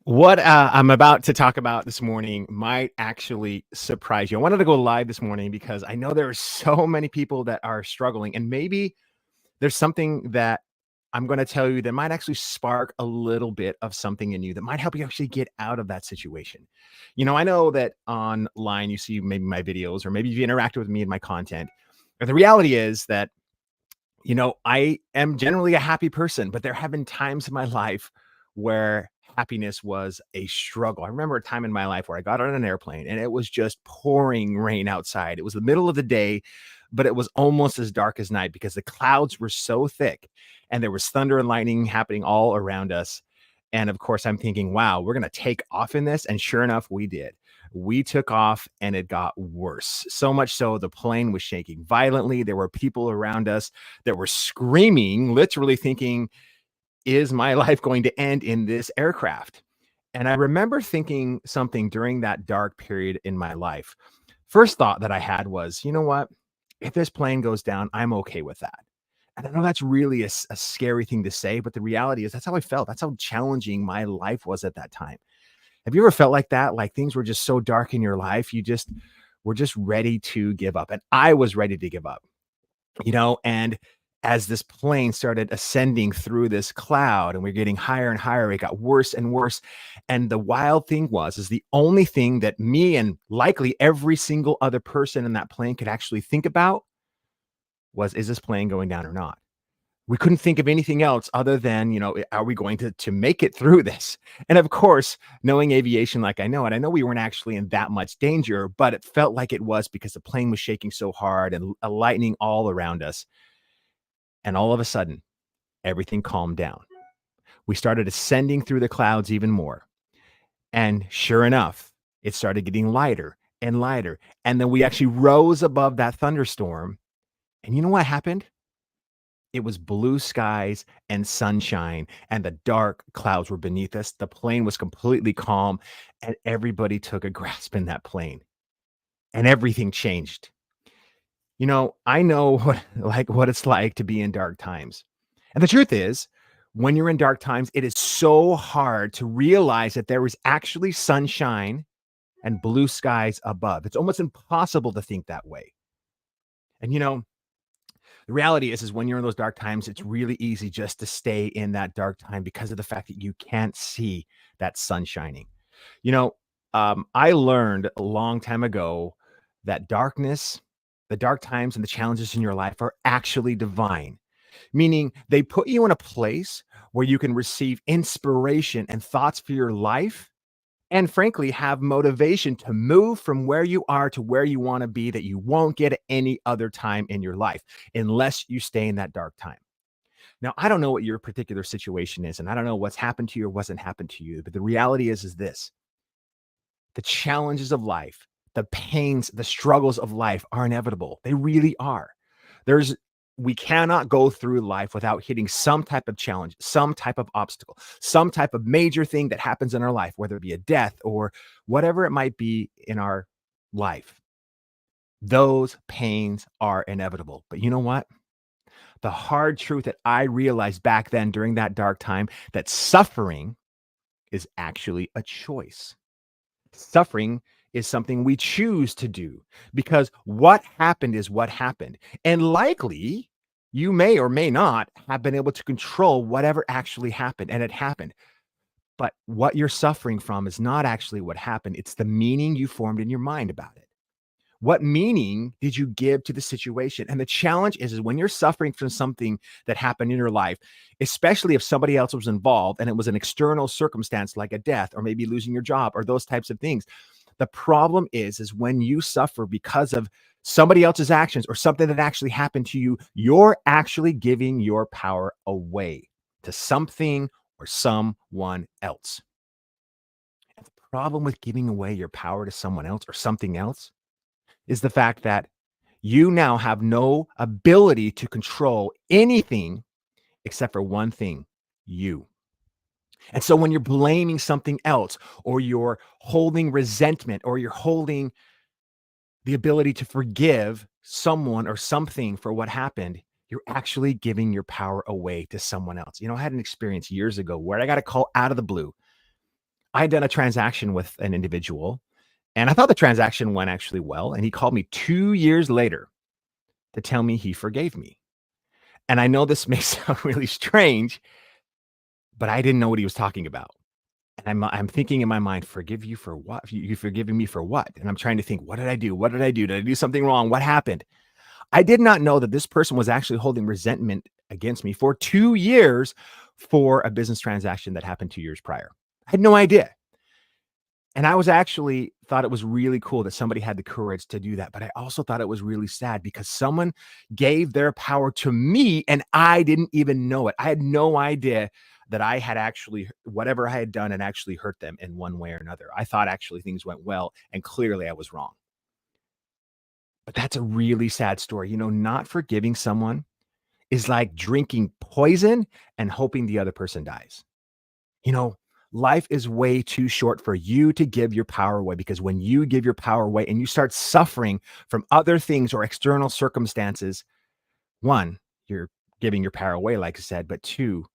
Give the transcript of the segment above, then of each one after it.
What I'm about to talk about this morning might actually surprise you. I wanted to go live this morning because I know there are so many people that are struggling, and maybe there's something that I'm going to tell you that might actually spark a little bit of something in you that might help you actually get out of that situation. I know that online you see maybe my videos or maybe you interact with me in my content. But the reality is that I am generally a happy person, but there have been times in my life where happiness was a struggle. I remember a time in my life where I got on an airplane and it was just pouring rain outside. It was the middle of the day, but it was almost as dark as night because the clouds were so thick and there was thunder and lightning happening all around us. And of course, I'm thinking, wow, we're going to take off in this. And sure enough, we did. We took off and it got worse. So much so the plane was shaking violently. There were people around us that were screaming, literally thinking, is my life going to end in this aircraft? And I remember thinking something during that dark period in my life. First thought that I had was, you know what? If this plane goes down, I'm okay with that. And I know that's really a scary thing to say, but the reality is that's how I felt. That's how challenging my life was at that time. Have you ever felt like that? Like things were just so dark in your life, you just were just ready to give up. And I was ready to give up, and as this plane started ascending through this cloud and we're getting higher and higher, it got worse and worse. And the wild thing is the only thing that me and likely every single other person in that plane could actually think about was, is this plane going down or not? We couldn't think of anything else other than, are we going to make it through this? And of course, knowing aviation like I know it, I know we weren't actually in that much danger, but it felt like it was because the plane was shaking so hard and lightning all around us. And all of a sudden, everything calmed down. We started ascending through the clouds even more. And sure enough, it started getting lighter and lighter. And then we actually rose above that thunderstorm. And you know what happened? It was blue skies and sunshine, and the dark clouds were beneath us. The plane was completely calm, and everybody took a grasp in that plane, and everything changed. I know what it's like to be in dark times. And the truth is, when you're in dark times, it is so hard to realize that there is actually sunshine and blue skies above. It's almost impossible to think that way. And the reality is when you're in those dark times, it's really easy just to stay in that dark time because of the fact that you can't see that sun shining. You know, I learned a long time ago that darkness, the dark times and the challenges in your life are actually divine, meaning they put you in a place where you can receive inspiration and thoughts for your life and frankly have motivation to move from where you are to where you want to be that you won't get at any other time in your life unless you stay in that dark time. Now, I don't know what your particular situation is and I don't know what's happened to you or wasn't happened to you, but the reality is this. The challenges of life, the pains, the struggles of life are inevitable. They really are. There's we cannot go through life without hitting some type of challenge, some type of obstacle, some type of major thing that happens in our life, whether it be a death or whatever it might be in our life. Those pains are inevitable. But you know what? The hard truth that I realized back then during that dark time that suffering is actually a choice. Suffering is something we choose to do because what happened is what happened. And likely you may or may not have been able to control whatever actually happened, and it happened. But what you're suffering from is not actually what happened. It's the meaning you formed in your mind about it. What meaning did you give to the situation? And the challenge is when you're suffering from something that happened in your life, especially if somebody else was involved and it was an external circumstance like a death or maybe losing your job or those types of things. The problem is when you suffer because of somebody else's actions or something that actually happened to you, you're actually giving your power away to something or someone else. And the problem with giving away your power to someone else or something else is the fact that you now have no ability to control anything except for one thing, you. And so when you're blaming something else or you're holding resentment or you're holding the ability to forgive someone or something for what happened, you're actually giving your power away to someone else. I had an experience years ago where I got a call out of the blue. I had done a transaction with an individual, and I thought the transaction went actually well, and he called me 2 years later to tell me he forgave me. And I know this may sound really strange, but I didn't know what he was talking about. And I'm thinking in my mind, "Forgive you for what? You forgiving me for what?" And I'm trying to think, "What did I do? What did I do? Did I do something wrong? What happened?" I did not know that this person was actually holding resentment against me for 2 years for a business transaction that happened 2 years prior. I had no idea. And I was actually thought it was really cool that somebody had the courage to do that, but I also thought it was really sad because someone gave their power to me and I didn't even know it. I had no idea that I had actually whatever I had done had actually hurt them in one way or another. I thought actually things went well, and clearly I was wrong. But that's a really sad story. Not forgiving someone is like drinking poison and hoping the other person dies. You know, life is way too short for you to give your power away because when you give your power away and you start suffering from other things or external circumstances, one, you're giving your power away, like I said, but two,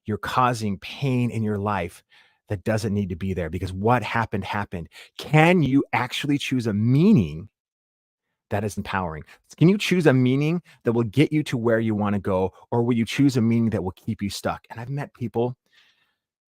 you're causing pain in your life that doesn't need to be there because what happened happened. Can you actually choose a meaning that is empowering? Can you choose a meaning that will get you to where you want to go, or will you choose a meaning that will keep you stuck? And I've met people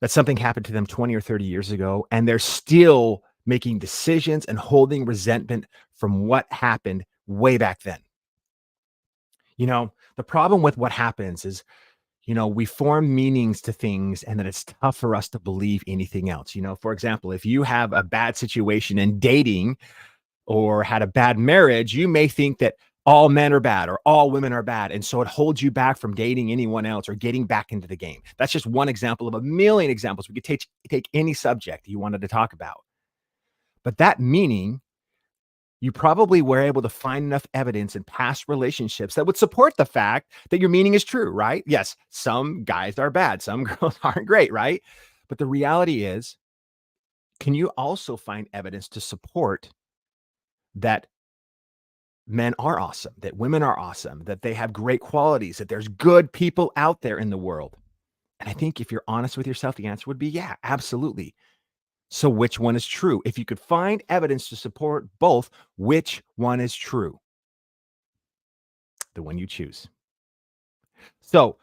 that something happened to them 20 or 30 years ago, and they're still making decisions and holding resentment from what happened way back then. The problem with what happens is, we form meanings to things and then it's tough for us to believe anything else. For example, if you have a bad situation in dating or had a bad marriage, you may think that all men are bad or all women are bad. And so it holds you back from dating anyone else or getting back into the game. That's just one example of a million examples. We could take any subject you wanted to talk about. But that meaning, you probably were able to find enough evidence in past relationships that would support the fact that your meaning is true, right? Yes, some guys are bad, some girls aren't great, right? But the reality is, can you also find evidence to support that men are awesome, that women are awesome, that they have great qualities, that there's good people out there in the world? And I think if you're honest with yourself, the answer would be yeah, absolutely. So which one is true? If you could find evidence to support both, which one is true? The one you choose. So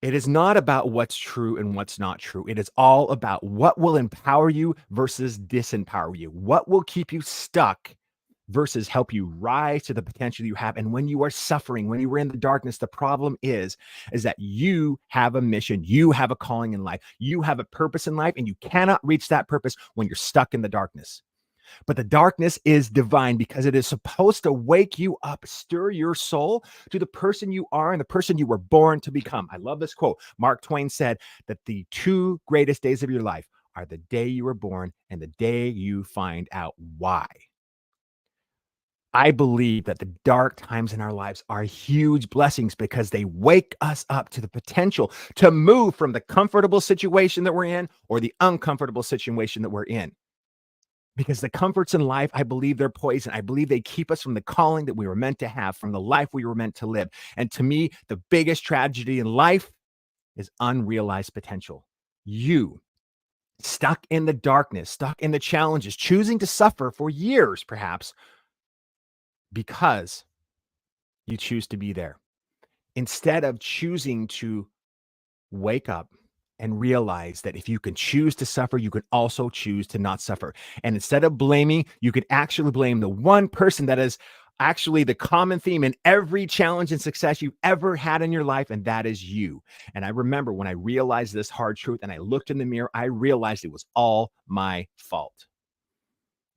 it is not about what's true and what's not true. It is all about what will empower you versus disempower you. What will keep you stuck versus help you rise to the potential you have. And when you are suffering, when you are in the darkness, the problem is that you have a mission, you have a calling in life, you have a purpose in life, and you cannot reach that purpose when you're stuck in the darkness. But the darkness is divine because it is supposed to wake you up, stir your soul to the person you are and the person you were born to become. I love this quote. Mark Twain said that the two greatest days of your life are the day you were born and the day you find out why. I believe that the dark times in our lives are huge blessings because they wake us up to the potential to move from the comfortable situation that we're in or the uncomfortable situation that we're in. Because the comforts in life, I believe they're poison. I believe they keep us from the calling that we were meant to have, from the life we were meant to live. And to me, the biggest tragedy in life is unrealized potential. You stuck in the darkness, stuck in the challenges, choosing to suffer for years, perhaps, because you choose to be there. Instead of choosing to wake up and realize that if you can choose to suffer, you can also choose to not suffer. And instead of blaming, you could actually blame the one person that is actually the common theme in every challenge and success you've ever had in your life, and that is you. And I remember when I realized this hard truth and I looked in the mirror, I realized it was all my fault.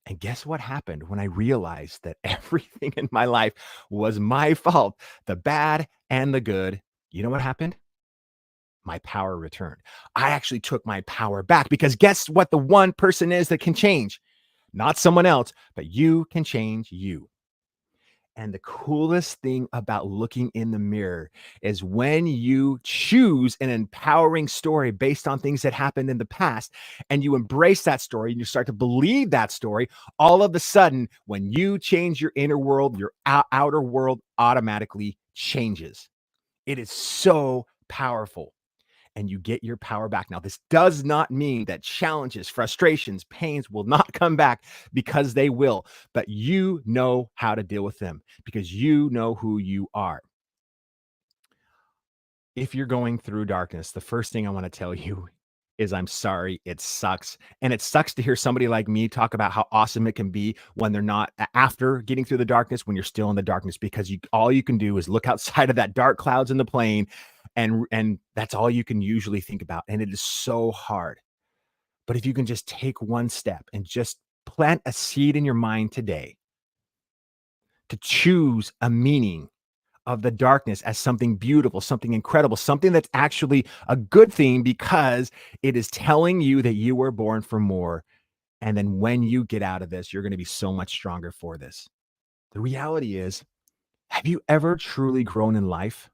And guess what happened when I realized that everything in my life was my fault, the bad and the good? You know what happened? My power returned. I actually took my power back because guess what the one person is that can change? Not someone else, but you can change you. And the coolest thing about looking in the mirror is when you choose an empowering story based on things that happened in the past and you embrace that story and you start to believe that story, all of a sudden, when you change your inner world, your outer world automatically changes. It is so powerful. and you get your power back. Now, this does not mean that challenges, frustrations, pains will not come back, because they will, but you know how to deal with them because you know who you are. If you're going through darkness, the first thing I want to tell you is I'm sorry. It sucks. And it sucks to hear somebody like me talk about how awesome it can be when they're not after getting through the darkness, when you're still in the darkness, because you all you can do is look outside of that dark clouds in the plane, and that's all you can usually think about. And it is so hard. But if you can just take one step and just plant a seed in your mind today to choose a meaning of the darkness as something beautiful, something incredible, something that's actually a good thing, because it is telling you that you were born for more. And then when you get out of this, you're going to be so much stronger for this. The reality is, have you ever truly grown in life?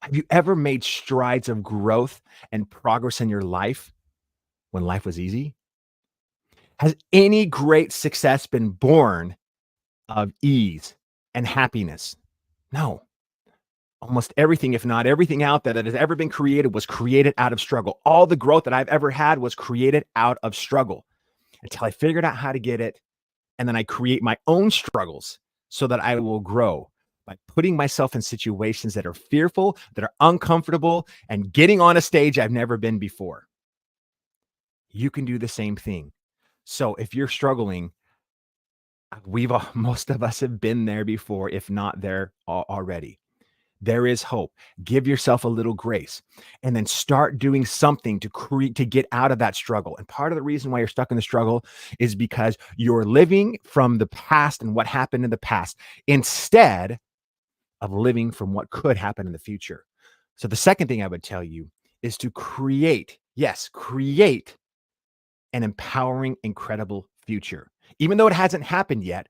Have you ever made strides of growth and progress in your life when life was easy? Has any great success been born of ease and happiness? No. Almost everything, if not everything out there that has ever been created, was created out of struggle. All the growth that I've ever had was created out of struggle, until I figured out how to get it. And then I create my own struggles so that I will grow by putting myself in situations that are fearful, that are uncomfortable, and getting on a stage I've never been before. You can do the same thing. So if you're struggling, most of us have been there before, if not there already. There is hope. Give yourself a little grace, and then start doing something to get out of that struggle. And part of the reason why you're stuck in the struggle is because you're living from the past and what happened in the past, instead of living from what could happen in the future. So the second thing I would tell you is to create, yes, create an empowering, incredible future. Even though it hasn't happened yet,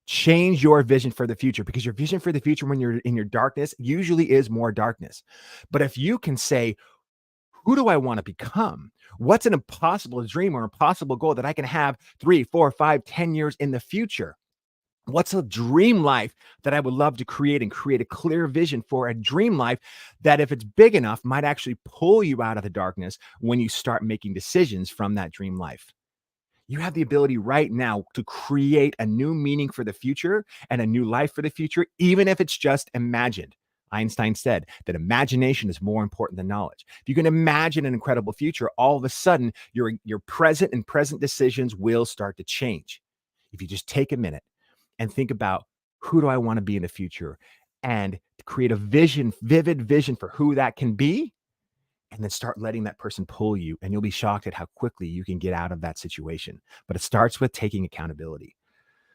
change your vision for the future, because your vision for the future when you're in your darkness usually is more darkness. But if you can say, who do I want to become? What's an impossible dream or impossible goal that I can have 3, 4, 5, 10 years in the future? What's a dream life that I would love to create, and create a clear vision for a dream life that, if it's big enough, might actually pull you out of the darkness when you start making decisions from that dream life? You have the ability right now to create a new meaning for the future and a new life for the future, even if it's just imagined. Einstein said that imagination is more important than knowledge. If you can imagine an incredible future, all of a sudden your present decisions will start to change. If you just take a minute and think about, who do I want to be in the future, and create a vision, vivid vision for who that can be, and then start letting that person pull you, and you'll be shocked at how quickly you can get out of that situation. But it starts with taking accountability.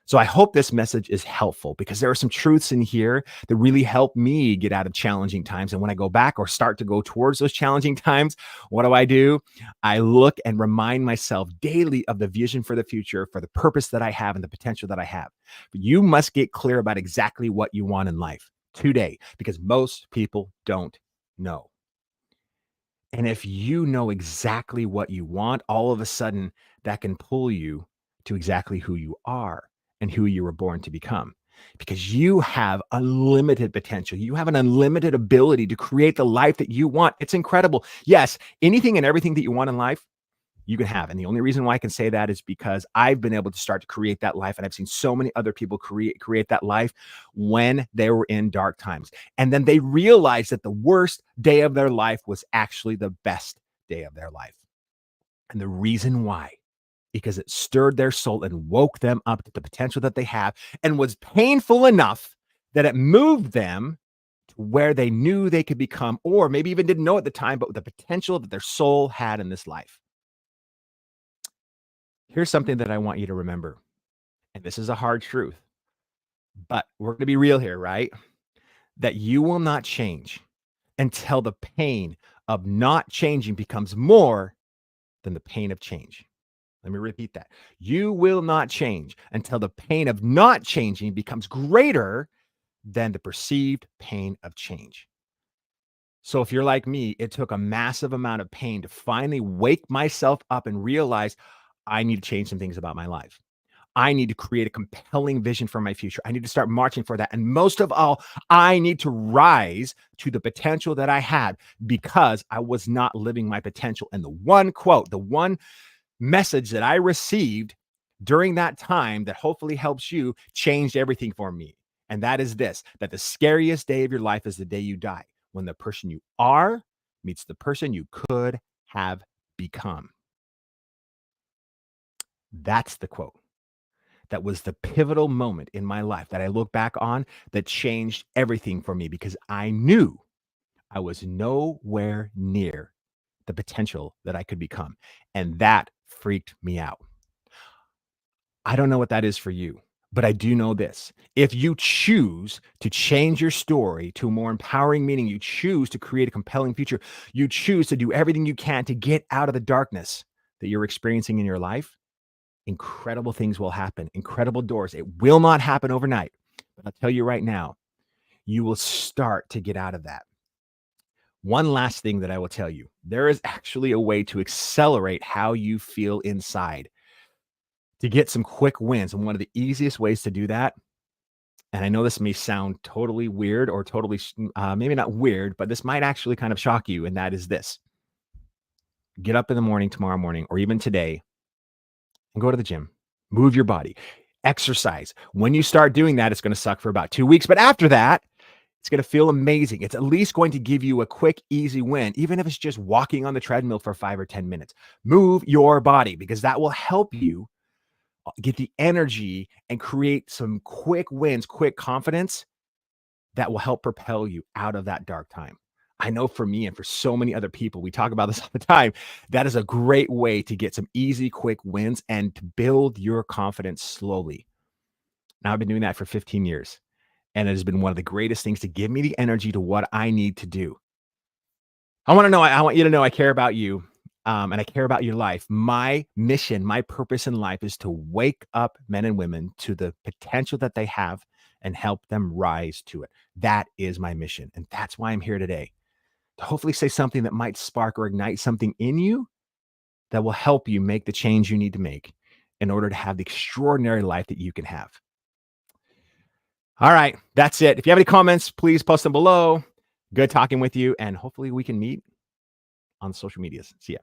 So I hope this message is helpful, because there are some truths in here that really help me get out of challenging times. And when I go back or start to go towards those challenging times, what do? I look and remind myself daily of the vision for the future, for the purpose that I have and the potential that I have. But you must get clear about exactly what you want in life today, because most people don't know. And if you know exactly what you want, all of a sudden that can pull you to exactly who you are and who you were born to become, because you have unlimited potential. You have an unlimited ability to create the life that you want. It's incredible. Yes, anything and everything that you want in life, you can have. And the only reason why I can say that is because I've been able to start to create that life. And I've seen so many other people create that life when they were in dark times. And then they realized that the worst day of their life was actually the best day of their life. And the reason why, because it stirred their soul and woke them up to the potential that they have, and was painful enough that it moved them to where they knew they could become, or maybe even didn't know at the time, but the potential that their soul had in this life. Here's something that I want you to remember, and this is a hard truth, but we're going to be real here, right? That you will not change until the pain of not changing becomes more than the pain of change. Let me repeat that. You will not change until the pain of not changing becomes greater than the perceived pain of change. So if you're like me, it took a massive amount of pain to finally wake myself up and realize I need to change some things about my life. I need to create a compelling vision for my future. I need to start marching for that. And most of all, I need to rise to the potential that I had because I was not living my potential. And the one quote, the one message that I received during that time that hopefully helps you changed everything for me. And that is this, that the scariest day of your life is the day you die, when the person you are meets the person you could have become. That's the quote. That was the pivotal moment in my life that I look back on that changed everything for me because I knew I was nowhere near the potential that I could become. And that freaked me out. I don't know what that is for you, but I do know this. If you choose to change your story to a more empowering meaning, you choose to create a compelling future, you choose to do everything you can to get out of the darkness that you're experiencing in your life, incredible things will happen, incredible doors. It will not happen overnight, but I'll tell you right now, you will start to get out of that. One last thing that I will tell you, there is actually a way to accelerate how you feel inside to get some quick wins. And one of the easiest ways to do that, and I know this may sound totally weird or totally, maybe not weird, but this might actually kind of shock you. And that is this: get up in the morning, tomorrow morning, or even today, and go to the gym, move your body, exercise. When you start doing that, it's going to suck for about 2 weeks. But after that, it's going to feel amazing. It's at least going to give you a quick, easy win, even if it's just walking on the treadmill for 5 or 10 minutes. Move your body because that will help you get the energy and create some quick wins, quick confidence that will help propel you out of that dark time. I know for me and for so many other people, we talk about this all the time. That is a great way to get some easy, quick wins and to build your confidence slowly. Now, I've been doing that for 15 years, and it has been one of the greatest things to give me the energy to what I need to do. I want you to know I care about you, and I care about your life. My mission, my purpose in life is to wake up men and women to the potential that they have and help them rise to it. That is my mission, and that's why I'm here today, to hopefully say something that might spark or ignite something in you that will help you make the change you need to make in order to have the extraordinary life that you can have. All right, that's it. If you have any comments, please post them below. Good talking with you, and hopefully we can meet on social medias. See ya.